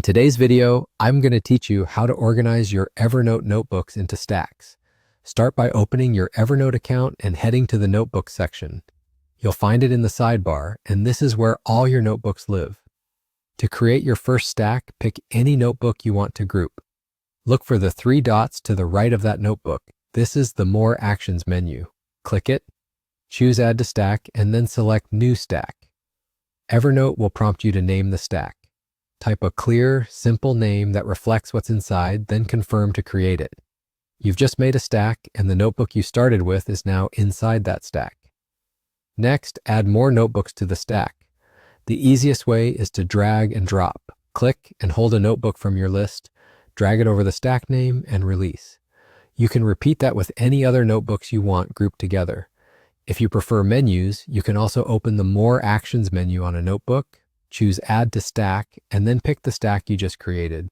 today's video, I'm going to teach you how to organize your Evernote notebooks into stacks. Start by opening your Evernote account and heading to the Notebooks section. You'll find it in the sidebar, and this is where all your notebooks live. To create your first stack, pick any notebook you want to group. Look for the three dots to the right of that notebook. This is the More Actions menu. Click it, choose Add to Stack, and then select New Stack. Evernote will prompt you to name the stack. Type a clear, simple name that reflects what's inside, then confirm to create it. You've just made a stack, and the notebook you started with is now inside that stack. Next, add more notebooks to the stack. The easiest way is to drag and drop. Click and hold a notebook from your list, drag it over the stack name, and release. You can repeat that with any other notebooks you want grouped together. If you prefer menus, you can also open the More Actions menu on a notebook, choose Add to Stack, and then pick the stack you just created.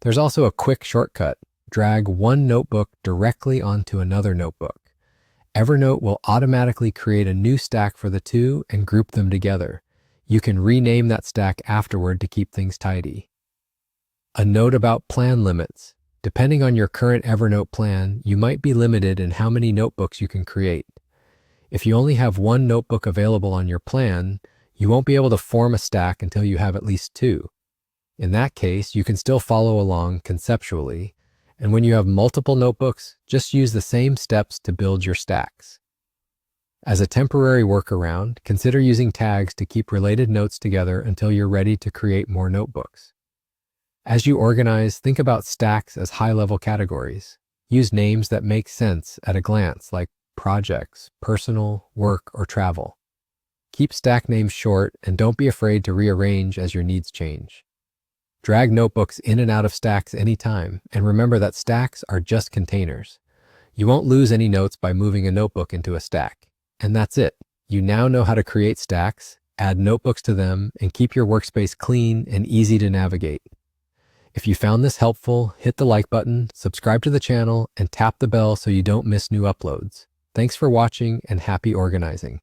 There's also a quick shortcut. Drag one notebook directly onto another notebook. Evernote will automatically create a new stack for the two and group them together. You can rename that stack afterward to keep things tidy. A note about plan limits. Depending on your current Evernote plan, you might be limited in how many notebooks you can create. If you only have one notebook available on your plan, you won't be able to form a stack until you have at least two. In that case, you can still follow along conceptually, and when you have multiple notebooks, just use the same steps to build your stacks. As a temporary workaround, consider using tags to keep related notes together until you're ready to create more notebooks. As you organize, think about stacks as high-level categories. Use names that make sense at a glance, like projects, personal, work, or travel. Keep stack names short and don't be afraid to rearrange as your needs change. Drag notebooks in and out of stacks anytime, and remember that stacks are just containers. You won't lose any notes by moving a notebook into a stack. And that's it. You now know how to create stacks, add notebooks to them, and keep your workspace clean and easy to navigate. If you found this helpful, hit the like button, subscribe to the channel, and tap the bell so you don't miss new uploads. Thanks for watching and happy organizing.